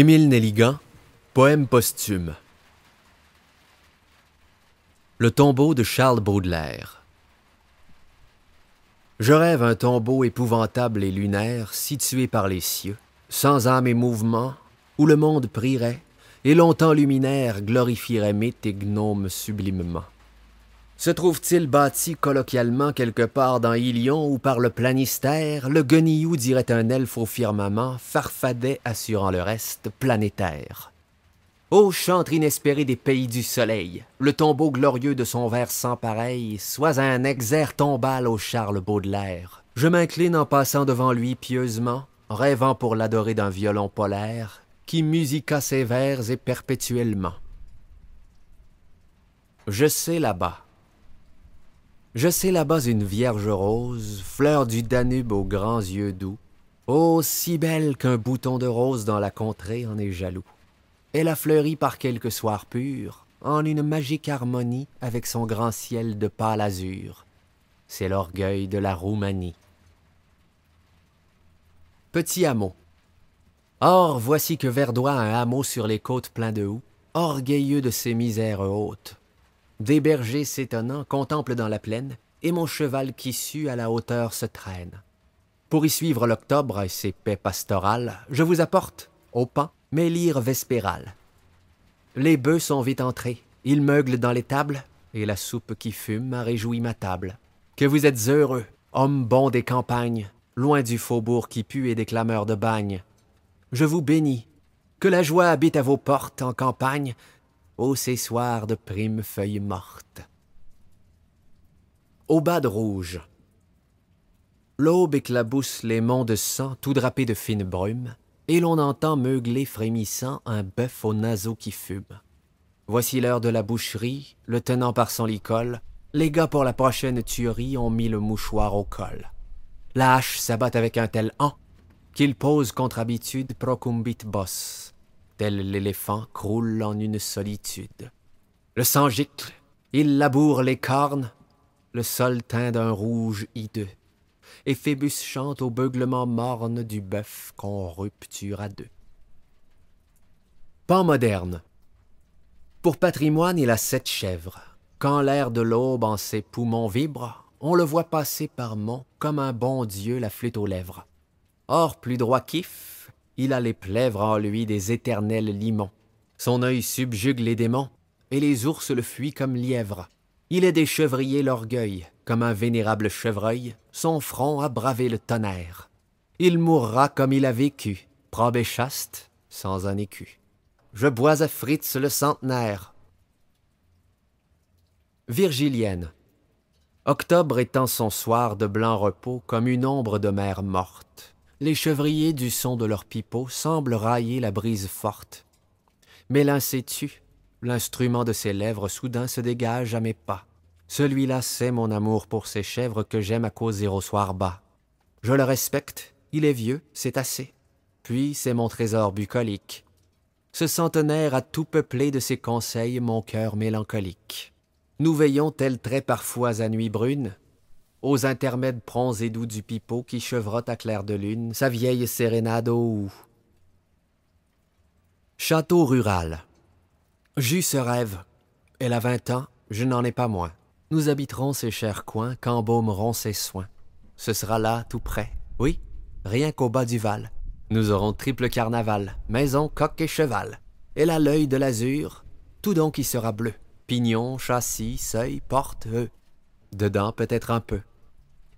Émile Nelligan, poème posthume. Le tombeau de Charles Baudelaire. Je rêve un tombeau épouvantable et lunaire, situé par les cieux, sans âme et mouvement, où le monde prierait, et longtemps luminaire glorifierait mythes et gnomes sublimement. Se trouve-t-il bâti colloquialement quelque part dans Ilion où par le planistère, le guenillou dirait un elfe au firmament, farfadet assurant le reste planétaire. Ô chantre inespéré des pays du soleil, le tombeau glorieux de son vers sans pareil, sois un exergue tombal au Charles Baudelaire. Je m'incline en passant devant lui pieusement, rêvant pour l'adorer d'un violon polaire, qui musiqua ses vers et perpétuellement. Je sais là-bas une vierge rose, fleur du Danube aux grands yeux doux, ô si belle qu'un bouton de rose dans la contrée en est jaloux. Elle a fleuri par quelques soirs purs, en une magique harmonie avec son grand ciel de pâle azur. C'est l'orgueil de la Roumanie. Petit hameau. Or, voici que verdoie un hameau sur les côtes plein de houx, orgueilleux de ses misères hautes. Des bergers s'étonnant contemplent dans la plaine, et mon cheval qui sue à la hauteur se traîne. Pour y suivre l'octobre et ses paix pastorales, je vous apporte, au pan, mes lyres vespérales. Les bœufs sont vite entrés, ils meuglent dans les tables, et la soupe qui fume a réjoui ma table. Que vous êtes heureux, hommes bons des campagnes, loin du faubourg qui pue et des clameurs de bagne. Je vous bénis, que la joie habite à vos portes en campagne, ô ces soirs de primes feuilles mortes. Aubade rouge. L'aube éclabousse les monts de sang tout drapés de fine brume, et l'on entend meugler frémissant un bœuf aux naseaux qui fume. Voici l'heure de la boucherie, le tenant par son licol, les gars pour la prochaine tuerie ont mis le mouchoir au col. La hache s'abat avec un tel an qu'il pose contre habitude procumbit bos. Tel l'éléphant croule en une solitude. Le sang gicle, il laboure les cornes, le sol teint d'un rouge hideux, et Phébus chante au beuglement morne du bœuf qu'on rupture à deux. Pan moderne. Pour patrimoine, il a 7 chèvres. Quand l'air de l'aube en ses poumons vibre, on le voit passer par monts comme un bon Dieu la flûte aux lèvres. Or, plus droit qu'if, il a les plèvres en lui des éternels limons. Son œil subjugue les démons, et les ours le fuient comme lièvres. Il est des chevriers l'orgueil, comme un vénérable chevreuil, son front a bravé le tonnerre. Il mourra comme il a vécu, probe et chaste, sans un écu. Je bois à Fritz le centenaire. Virgilienne. Octobre étend son soir de blanc repos comme une ombre de mer morte. Les chevriers du son de leurs pipeaux semblent railler la brise forte. Mais l'un sais-tu, l'instrument de ses lèvres soudain se dégage à mes pas. Celui-là sait mon amour pour ses chèvres que j'aime à causer au soir bas. Je le respecte, il est vieux, c'est assez. Puis c'est mon trésor bucolique. Ce centenaire a tout peuplé de ses conseils mon cœur mélancolique. Nous veillons tel trait parfois à nuit brune, aux intermèdes pronds et doux du pipeau qui chevrotte à clair de lune sa vieille sérénade au hou. Château rural. J'eus ce rêve. Elle a 20 ans, je n'en ai pas moins. Nous habiterons ces chers coins qu'embaumeront ses soins. Ce sera là, tout près. Oui, rien qu'au bas du Val. Nous aurons triple carnaval, maison, coq et cheval. Elle a l'œil de l'azur, tout donc y sera bleu. Pignon, châssis, seuil, porte, dedans peut-être un peu.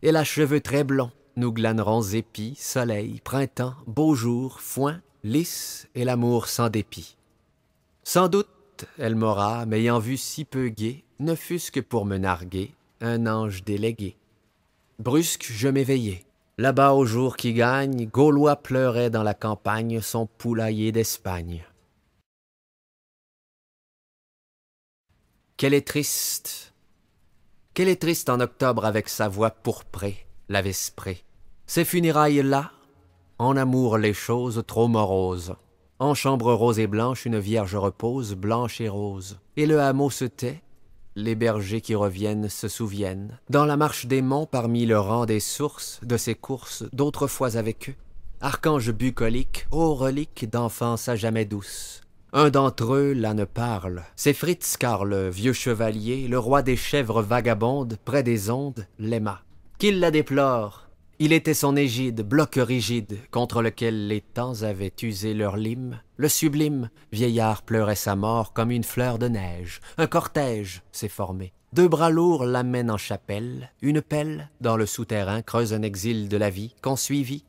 Elle a cheveux très blonds, nous glanerons épis, soleil, printemps, beau jour, foin, lisse et l'amour sans dépit. Sans doute, elle m'aura, m'ayant vu si peu gai, ne fût-ce que pour me narguer, un ange délégué. Brusque, je m'éveillai. Là-bas, au jour qui gagne, Gaulois pleurait dans la campagne son poulailler d'Espagne. Qu'elle est triste en octobre avec sa voix pourprée, la vesprée. Ces funérailles-là, en amour les choses trop moroses. En chambre rose et blanche, une vierge repose, blanche et rose. Et le hameau se tait, les bergers qui reviennent se souviennent. Dans la marche des monts, parmi le rang des sources, de ses courses, d'autrefois avec eux. archanges bucoliques, ô reliques d'enfance à jamais douce. Un d'entre eux, là, ne parle, c'est Fritz, car le vieux chevalier, le roi des chèvres vagabondes, près des ondes, l'aima. Qu'il la déplore, il était son égide, bloc rigide, contre lequel les temps avaient usé leur lime. Le sublime vieillard pleurait sa mort comme une fleur de neige. Un cortège s'est formé. 2 bras lourds l'amènent en chapelle. Une pelle, dans le souterrain, creuse un exil de la vie, qu'on suivit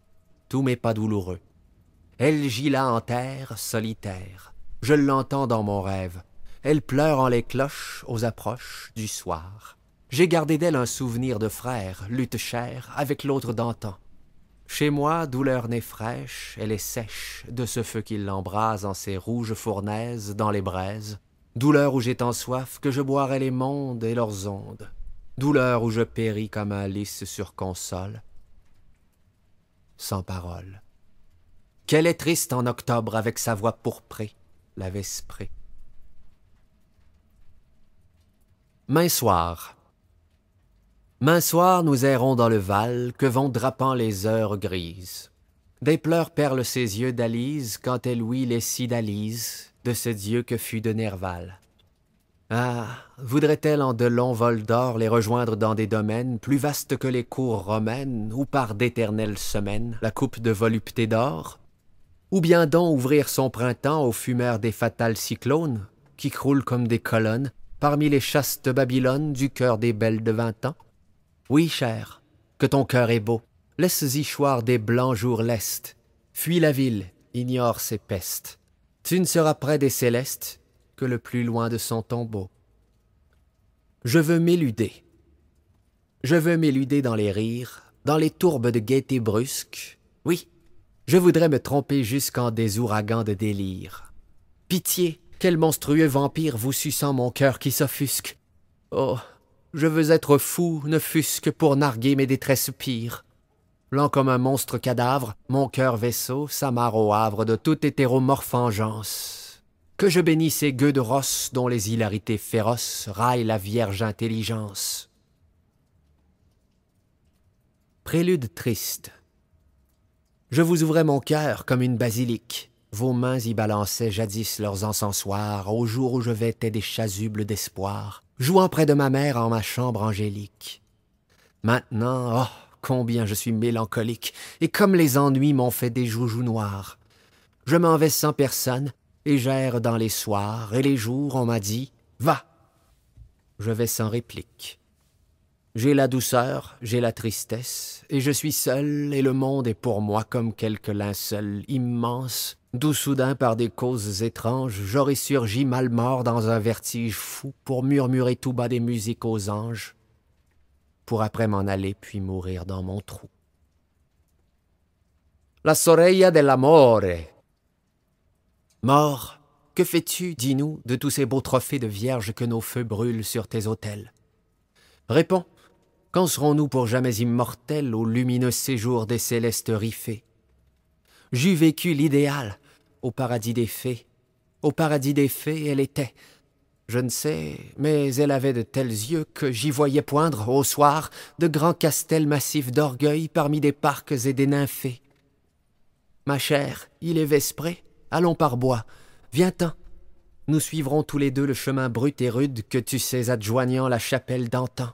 tous mes pas douloureux. Elle gît là en terre, solitaire. Je l'entends dans mon rêve. Elle pleure en les cloches aux approches du soir. J'ai gardé d'elle un souvenir de frère, lutte chère avec l'autre d'antan. Chez moi, douleur n'est fraîche, elle est sèche de ce feu qui l'embrase en ses rouges fournaises dans les braises. Douleur où j'ai tant soif que je boirai les mondes et leurs ondes. Douleur où je péris comme un lys sur console. Sans parole. Qu'elle est triste en octobre avec sa voix pourprée, la vesprée. Main soir. Main soir, nous errons dans le val que vont drapant les heures grises. Des pleurs perlent ses yeux d'Alise quand elle ouït les sidalises de ce dieu que fut de Nerval. Ah, voudrait-elle en de longs vols d'or les rejoindre dans des domaines plus vastes que les cours romaines, où par d'éternelles semaines la coupe de volupté d'or? Ou bien donc ouvrir son printemps aux fumeurs des fatals cyclones, qui croulent comme des colonnes parmi les chastes Babylones du cœur des belles de 20 ans? Oui, cher, que ton cœur est beau, laisse-y choir des blancs jours lestes. Fuis la ville, ignore ses pestes. Tu ne seras près des célestes que le plus loin de son tombeau. Je veux m'éluder. Je veux m'éluder dans les rires, dans les tourbes de gaieté brusque. Oui, je voudrais me tromper jusqu'en des ouragans de délire. Pitié, quel monstrueux vampire vous suçant mon cœur qui s'offusque. Oh, je veux être fou, ne fût-ce que pour narguer mes détresses pires. Lent comme un monstre cadavre, mon cœur vaisseau s'amarre au havre de toute hétéromorphe engeance. Que je bénisse ces gueux de rosse dont les hilarités féroces raillent la vierge intelligence. Prélude triste. Je vous ouvrais mon cœur comme une basilique. Vos mains y balançaient jadis leurs encensoirs au jour où je vêtais des chasubles d'espoir, jouant près de ma mère en ma chambre angélique. Maintenant, oh, combien je suis mélancolique, et comme les ennuis m'ont fait des joujoux noirs. Je m'en vais sans personne, et j'erre dans les soirs, et les jours, on m'a dit « Va !» Je vais sans réplique. J'ai la douceur, j'ai la tristesse, et je suis seul, et le monde est pour moi comme quelque linceul immense, d'où soudain par des causes étranges, j'aurais surgi mal mort dans un vertige fou pour murmurer tout bas des musiques aux anges, pour après m'en aller puis mourir dans mon trou. La sorella dell'amore. Mort, que fais-tu, dis-nous, de tous ces beaux trophées de vierges que nos feux brûlent sur tes autels? Réponds, quand serons-nous pour jamais immortels au lumineux séjour des célestes riffées? J'eus vécu l'idéal, au paradis des fées. Au paradis des fées, elle était. Je ne sais, mais elle avait de tels yeux que j'y voyais poindre, au soir, de grands castels massifs d'orgueil parmi des parcs et des nymphées. Ma chère, il est vespré, allons par bois, viens-t'en. Nous suivrons tous les deux le chemin brut et rude que tu sais adjoignant la chapelle d'antan.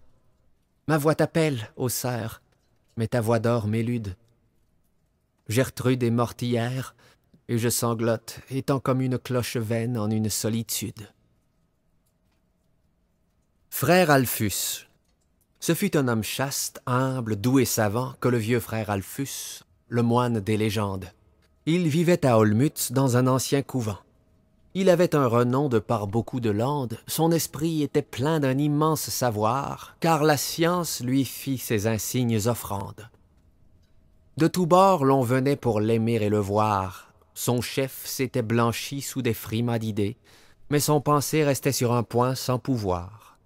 Ma voix t'appelle, ô sœur, mais ta voix d'or m'élude. Gertrude est morte hier, et je sanglote, étant comme une cloche vaine en une solitude. Frère Alphus. Ce fut un homme chaste, humble, doux et savant que le vieux frère Alphus, le moine des légendes. Il vivait à Olmütz dans un ancien couvent. Il avait un renom de par beaucoup de landes, son esprit était plein d'un immense savoir, car la science lui fit ses insignes offrandes. De tous bords l'on venait pour l'aimer et le voir. Son chef s'était blanchi sous des frimas d'idées, mais son pensée restait sur un point sans pouvoir.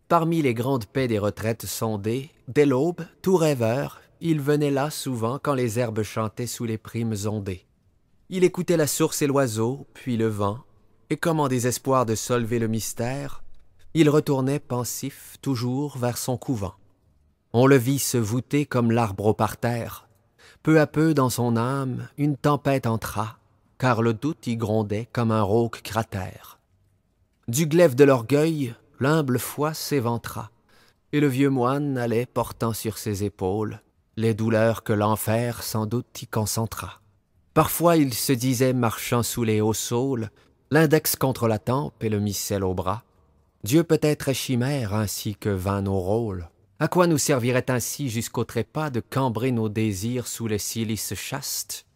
Parmi les grandes paix des retraites sondées, dès l'aube, tout rêveur, il venait là souvent quand les herbes chantaient sous les primes ondées. Il écoutait la source et l'oiseau, puis le vent, et comme en désespoir de solver le mystère, il retournait pensif toujours vers son couvent. On le vit se voûter comme l'arbre au parterre. Peu à peu dans son âme, une tempête entra, car le doute y grondait comme un rauque cratère. Du glaive de l'orgueil, l'humble foi s'éventra, et le vieux moine allait portant sur ses épaules les douleurs que l'enfer sans doute y concentra. Parfois il se disait, marchant sous les hauts saules, l'index contre la tempe et le missel au bras. Dieu peut-être est chimère ainsi que vains nos rôles. À quoi nous servirait ainsi jusqu'au trépas de cambrer nos désirs sous le silice chaste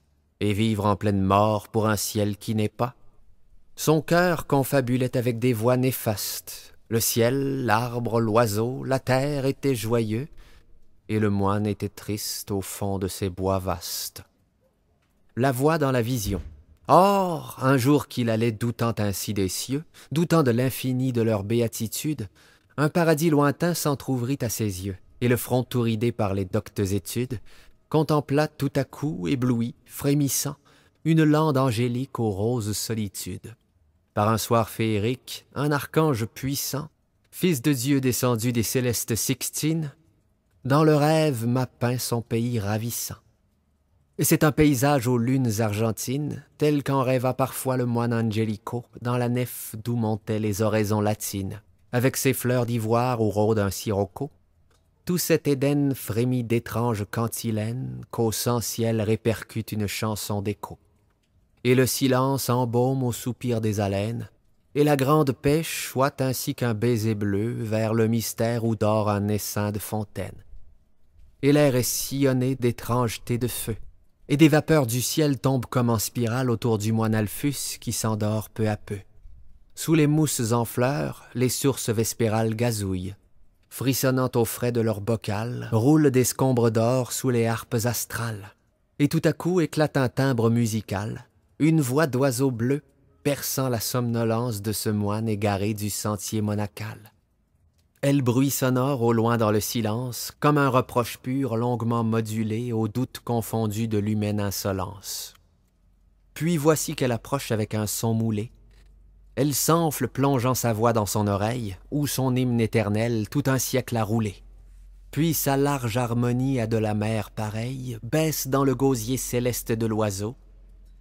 et vivre en pleine mort pour un ciel qui n'est pas? Son cœur confabulait avec des voix néfastes. Le ciel, l'arbre, l'oiseau, la terre étaient joyeux, et le moine était triste au fond de ces bois vastes. La voix dans la vision. Or, un jour qu'il allait doutant ainsi des cieux, doutant de l'infini de leur béatitude, un paradis lointain s'entr'ouvrit à ses yeux, et le front tout ridé par les doctes études, contempla tout à coup, ébloui, frémissant, une lande angélique aux roses solitudes. Par un soir féerique, un archange puissant, fils de Dieu descendu des célestes Sixtines, dans le rêve m'a peint son pays ravissant. Et c'est un paysage aux lunes argentines, tel qu'en rêva parfois le moine Angelico, dans la nef d'où montaient les oraisons latines, avec ses fleurs d'ivoire où rôde un sirocco. Tout cet Éden frémit d'étranges cantilènes, qu'au sans ciel répercute une chanson d'écho. Et le silence embaume au soupir des haleines, et la grande paix choite ainsi qu'un baiser bleu vers le mystère où dort un essaim de fontaine. Et l'air est sillonné d'étrangetés de feu, et des vapeurs du ciel tombent comme en spirale autour du moine Alphus qui s'endort peu à peu. Sous les mousses en fleurs, les sources vespérales gazouillent. Frissonnant au frais de leur bocal, roulent des scombres d'or sous les harpes astrales. Et tout à coup éclate un timbre musical, une voix d'oiseau bleu perçant la somnolence de ce moine égaré du sentier monacal. Elle bruit sonore au loin dans le silence, comme un reproche pur longuement modulé au doute confondu de l'humaine insolence. Puis voici qu'elle approche avec un son moulé. Elle s'enfle plongeant sa voix dans son oreille, où son hymne éternel tout un siècle a roulé. Puis sa large harmonie à de la mer pareille baisse dans le gosier céleste de l'oiseau,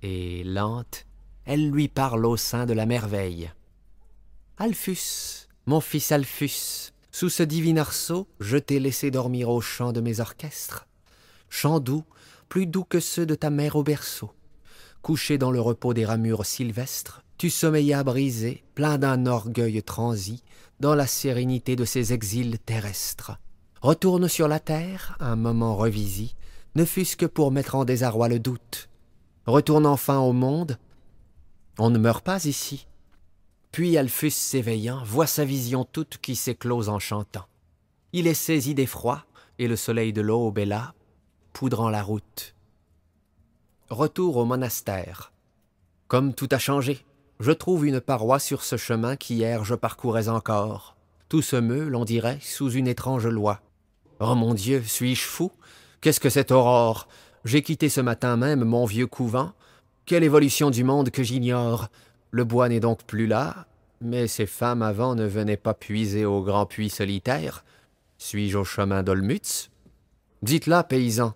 et lente, elle lui parle au sein de la merveille. « Alphus, mon fils Alphus, sous ce divin arceau, je t'ai laissé dormir au chant de mes orchestres. Chant doux, plus doux que ceux de ta mère au berceau. Couché dans le repos des ramures sylvestres, tu sommeillas brisé, plein d'un orgueil transi, dans la sérénité de ces exils terrestres. Retourne sur la terre, un moment revisi, ne fût-ce que pour mettre en désarroi le doute. Retourne enfin au monde. On ne meurt pas ici. » Puis Alphus s'éveillant, voit sa vision toute qui s'éclose en chantant. Il est saisi d'effroi, et le soleil de l'aube est là, poudrant la route. Retour au monastère. Comme tout a changé, je trouve une paroi sur ce chemin qu'hier je parcourais encore. Tout se meut, l'on dirait, sous une étrange loi. Oh mon Dieu, suis-je fou? Qu'est-ce que cette aurore? J'ai quitté ce matin même mon vieux couvent. Quelle évolution du monde que j'ignore! Le bois n'est donc plus là, mais ces femmes avant ne venaient pas puiser au grand puits solitaire. Suis-je au chemin d'Olmutz? Dites-là, paysan.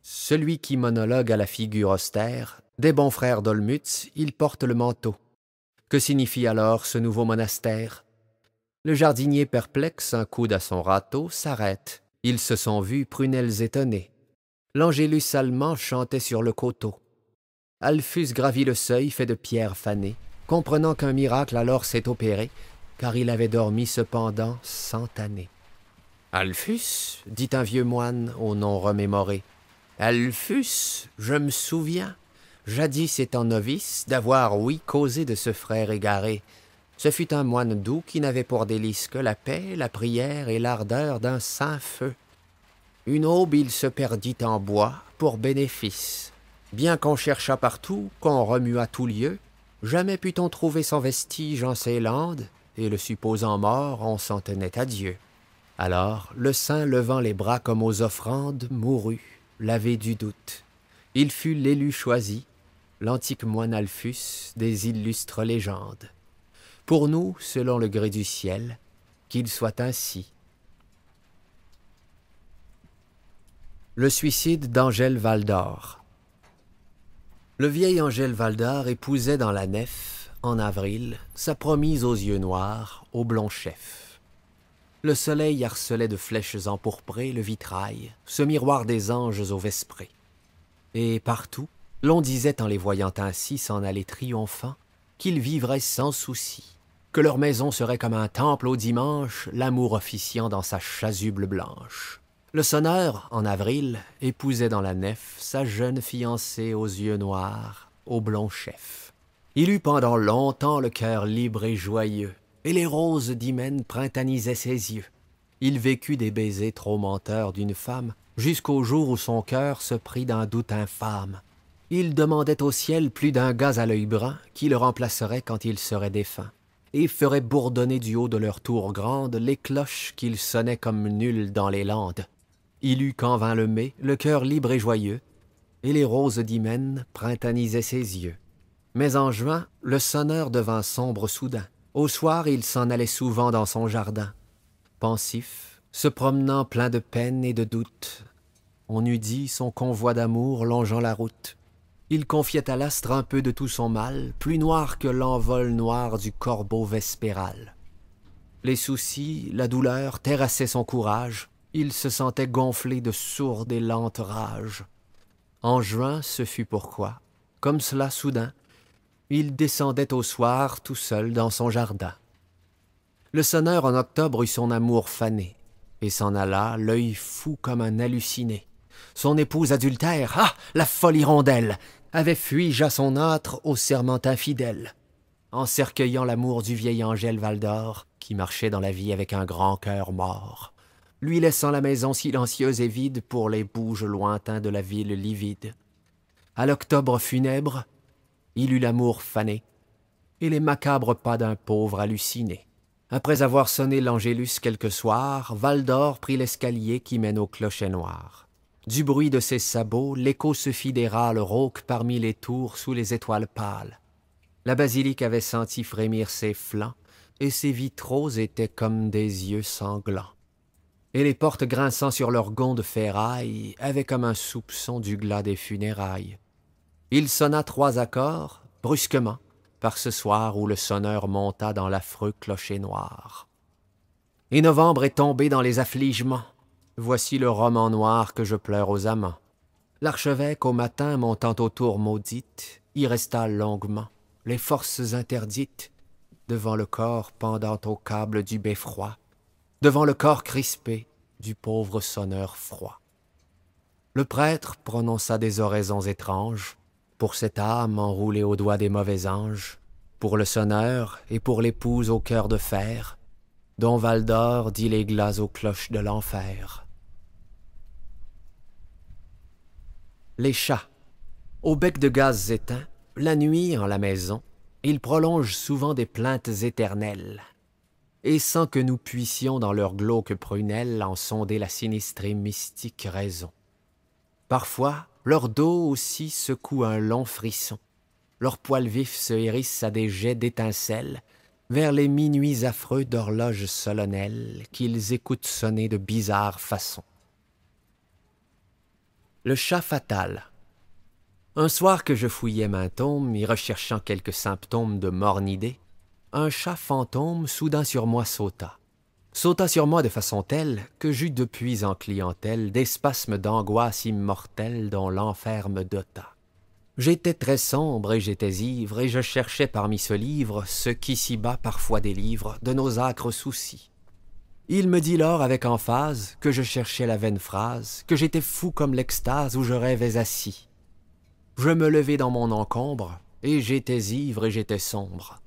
Celui qui monologue à la figure austère, des bons frères d'Olmutz, il porte le manteau. Que signifie alors ce nouveau monastère? Le jardinier perplexe, un coude à son râteau, s'arrête. Ils se sont vus, prunelles étonnées. L'angélus allemand chantait sur le coteau. Alphus gravit le seuil fait de pierres fanées, comprenant qu'un miracle alors s'est opéré, car il avait dormi cependant 100 années. « Alphus, dit un vieux moine au nom remémoré, « Alphus, je me souviens, jadis étant novice, d'avoir, oui, causé de ce frère égaré. Ce fut un moine doux qui n'avait pour délice que la paix, la prière et l'ardeur d'un saint feu. Une aube il se perdit en bois pour bénéfice. Bien qu'on cherchât partout, qu'on remua tout lieu, jamais put-on trouver son vestige en ces landes, et le supposant mort, on s'en tenait à Dieu. Alors, le saint levant les bras comme aux offrandes, mourut, lavé du doute. Il fut l'élu choisi, l'antique moine Alphus des illustres légendes. Pour nous, selon le gré du ciel, qu'il soit ainsi. Le suicide d'Angèle Val-d'Or. Le vieil Angèle Val-d'Or épousait dans la nef, en avril, sa promise aux yeux noirs, au blond chef. Le soleil harcelait de flèches empourprées le vitrail, ce miroir des anges au vespré. Et partout, l'on disait en les voyant ainsi s'en aller triomphant, qu'ils vivraient sans souci, que leur maison serait comme un temple au dimanche, l'amour officiant dans sa chasuble blanche. Le sonneur, en avril, épousait dans la nef sa jeune fiancée aux yeux noirs, au blond chef. Il eut pendant longtemps le cœur libre et joyeux, et les roses d'hymen printanisaient ses yeux. Il vécut des baisers trop menteurs d'une femme, jusqu'au jour où son cœur se prit d'un doute infâme. Il demandait au ciel plus d'un gaz à l'œil brun qui le remplacerait quand il serait défunt, et ferait bourdonner du haut de leur tour grande les cloches qu'il sonnait comme nul dans les landes. Il eut quand vint le mai, le cœur libre et joyeux, et les roses d'hymen printanisaient ses yeux. Mais en juin, le sonneur devint sombre soudain. Au soir, il s'en allait souvent dans son jardin, pensif, se promenant plein de peine et de doute. On eût dit son convoi d'amour longeant la route. Il confiait à l'astre un peu de tout son mal, plus noir que l'envol noir du corbeau vespéral. Les soucis, la douleur terrassaient son courage. Il se sentait gonflé de sourde et lente rage. En juin, ce fut pourquoi, comme cela soudain, il descendait au soir tout seul dans son jardin. Le sonneur en octobre eut son amour fané, et s'en alla, l'œil fou comme un halluciné. Son épouse adultère, ah, la folle hirondelle, avait fui jas son âtre au serment infidèle, encercueillant l'amour du vieil Angèle Val-d'Or, qui marchait dans la vie avec un grand cœur mort, lui laissant la maison silencieuse et vide pour les bouges lointains de la ville livide. À l'octobre funèbre, il eut l'amour fané, et les macabres pas d'un pauvre halluciné. Après avoir sonné l'Angélus quelques soirs, Val-d'Or prit l'escalier qui mène au clocher noir. Du bruit de ses sabots, l'écho se fit des râles rauques parmi les tours sous les étoiles pâles. La basilique avait senti frémir ses flancs, et ses vitraux étaient comme des yeux sanglants. Et les portes grinçant sur leurs gonds de ferraille avaient comme un soupçon du glas des funérailles. Il sonna 3 accords, brusquement, par ce soir où le sonneur monta dans l'affreux clocher noir. Et novembre est tombé dans les affligements. Voici le roman noir que je pleure aux amants. L'archevêque, au matin, montant aux tours maudites, y resta longuement, les forces interdites, devant le corps pendant au câble du beffroi, devant le corps crispé du pauvre sonneur froid. Le prêtre prononça des oraisons étranges pour cette âme enroulée aux doigts des mauvais anges, pour le sonneur et pour l'épouse au cœur de fer, dont Val-d'Or dit les glas aux cloches de l'enfer. Les chats. Au bec de gaz éteint, la nuit en la maison, ils prolongent souvent des plaintes éternelles, et sans que nous puissions dans leurs glauques prunelles en sonder la sinistre et mystique raison. Parfois, leur dos aussi secoue un long frisson, leurs poils vifs se hérissent à des jets d'étincelles vers les minuits affreux d'horloges solennelles qu'ils écoutent sonner de bizarres façons. Le chat fatal. Un soir que je fouillais main tome, y recherchant quelques symptômes de mornidée, un chat fantôme soudain sur moi sauta. Sauta sur moi de façon telle que j'eus depuis en clientèle des spasmes d'angoisse immortelle dont l'enfer me dota. J'étais très sombre et j'étais ivre, et je cherchais parmi ce livre ce qu'ici-bas parfois délivre de nos âcres soucis. Il me dit lors avec emphase que je cherchais la vaine phrase, que j'étais fou comme l'extase où je rêvais assis. Je me levai dans mon encombre, et j'étais ivre et j'étais sombre.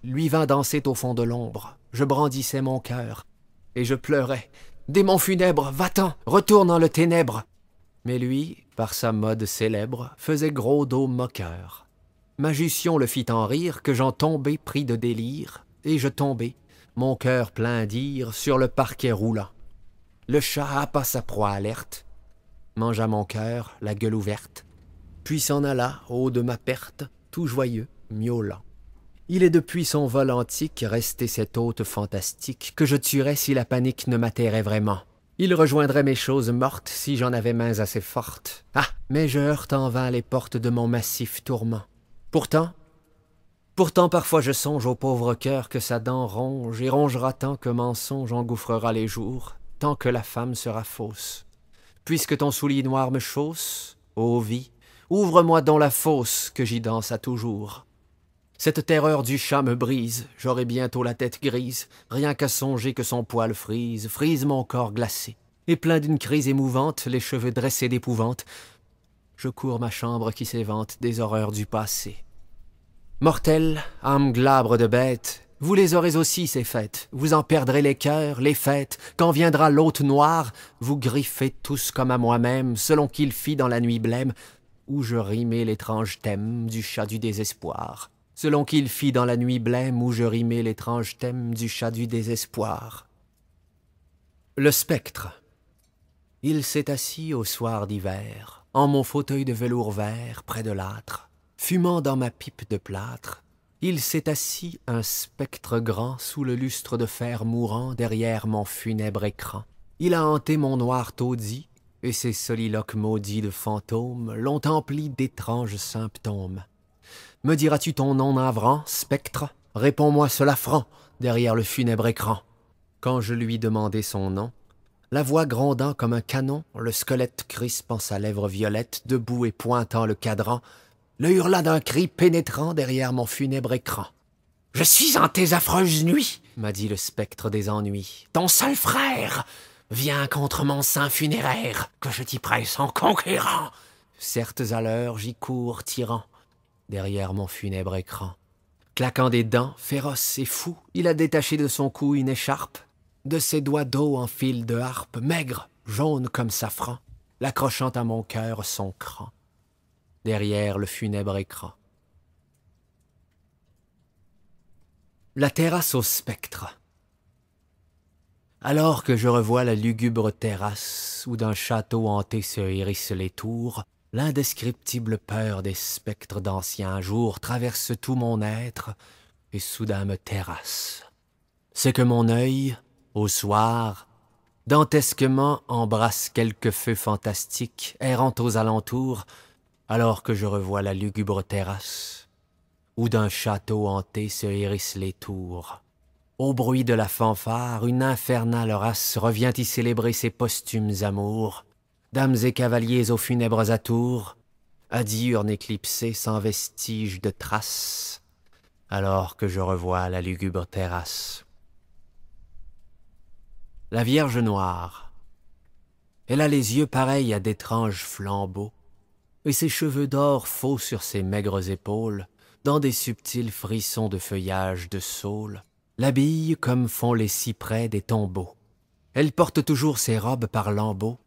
Lui vint danser au fond de l'ombre, je brandissais mon cœur, et je pleurais. Démon funèbre, va-t'en, retourne dans le ténèbre. Mais lui, par sa mode célèbre, faisait gros dos moqueur. Majusion le fit en rire que j'en tombai pris de délire, et je tombai, mon cœur plein d'ire, sur le parquet roulant. Le chat happa sa proie alerte, mangea mon cœur, la gueule ouverte, puis s'en alla, haut de ma perte, tout joyeux, miaulant. Il est depuis son vol antique resté cet hôte fantastique que je tuerais si la panique ne m'atterrait vraiment. Il rejoindrait mes choses mortes si j'en avais mains assez fortes. Ah, mais je heurte en vain les portes de mon massif tourment. Pourtant parfois je songe au pauvre cœur que sa dent ronge et rongera tant que mensonge engouffrera les jours, tant que la femme sera fausse. Puisque ton soulier noir me chausse, ô vie, ouvre-moi donc la fosse que j'y danse à toujours. Cette terreur du chat me brise, j'aurai bientôt la tête grise, rien qu'à songer que son poil frise mon corps glacé. Et plein d'une crise émouvante, les cheveux dressés d'épouvante, je cours ma chambre qui s'évente des horreurs du passé. Mortels, âmes glabres de bêtes, vous les aurez aussi ces fêtes, vous en perdrez les cœurs, les fêtes, quand viendra l'hôte noir, vous griffez tous comme à moi-même, selon qu'il fit dans la nuit blême, où je rimais l'étrange thème du chat du désespoir. Selon qu'il fit dans la nuit blême, où je rimais l'étrange thème du chat du désespoir. Le spectre. Il s'est assis au soir d'hiver, en mon fauteuil de velours vert, près de l'âtre. Fumant dans ma pipe de plâtre, il s'est assis un spectre grand sous le lustre de fer mourant derrière mon funèbre écran. Il a hanté mon noir taudis, et ses soliloques maudits de fantômes l'ont empli d'étranges symptômes. Me diras-tu ton nom navrant, spectre? Réponds-moi cela franc, derrière le funèbre écran. Quand je lui demandai son nom, la voix grondant comme un canon, le squelette crispant sa lèvre violette, debout et pointant le cadran, le hurla d'un cri pénétrant derrière mon funèbre écran. « Je suis en tes affreuses nuits, m'a dit le spectre des ennuis. Ton seul frère vient contre mon sein funéraire, que je t'y presse en conquérant. Certes à l'heure j'y cours tyran, derrière mon funèbre écran. Claquant des dents, féroce et fou, il a détaché de son cou une écharpe, de ses doigts d'eau en fil de harpe, maigre, jaune comme safran, l'accrochant à mon cœur son cran. Derrière le funèbre écran. La terrasse au spectre. Alors que je revois la lugubre terrasse où d'un château hanté se hérissent les tours, l'indescriptible peur des spectres d'anciens jours traverse tout mon être et soudain me terrasse. C'est que mon œil, au soir, dantesquement embrasse quelques feux fantastiques errant aux alentours, alors que je revois la lugubre terrasse, où d'un château hanté se hérissent les tours. Au bruit de la fanfare, une infernale race revient y célébrer ses posthumes amours. Dames et cavaliers aux funèbres atours, à diurnes éclipsés sans vestige de traces, alors que je revois la lugubre terrasse. La Vierge noire, elle a les yeux pareils à d'étranges flambeaux, et ses cheveux d'or faux sur ses maigres épaules, dans des subtils frissons de feuillage de saule, l'habillent comme font les cyprès des tombeaux. Elle porte toujours ses robes par lambeaux,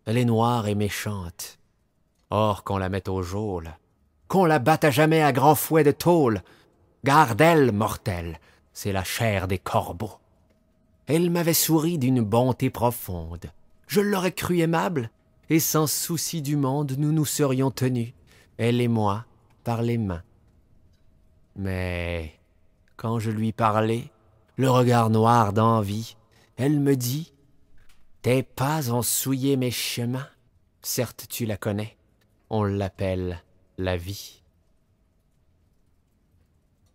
elle est noire et méchante. Or qu'on la mette au geôle, qu'on la batte à jamais à grands fouets de tôle, garde elle, mortelle, c'est la chair des corbeaux. Elle m'avait souri d'une bonté profonde, je l'aurais cru aimable, et sans souci du monde, nous nous serions tenus, elle et moi, par les mains. Mais quand je lui parlais, le regard noir d'envie, elle me dit « Tes pas ont souillé mes chemins, certes tu la connais, on l'appelle la vie. »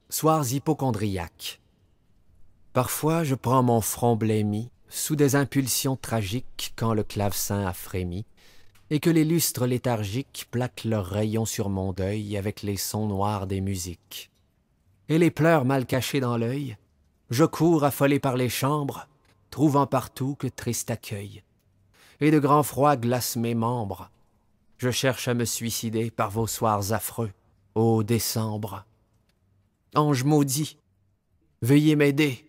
Soirs hypocondriaques. Parfois je prends mon front blêmi, sous des impulsions tragiques quand le clavecin a frémi, et que les lustres léthargiques plaquent leurs rayons sur mon deuil avec les sons noirs des musiques. Et les pleurs mal cachés dans l'œil, je cours affolé par les chambres, trouvant partout que triste accueil. Et de grands froids glacent mes membres. Je cherche à me suicider par vos soirs affreux, ô décembre. Ange maudit, veuillez m'aider,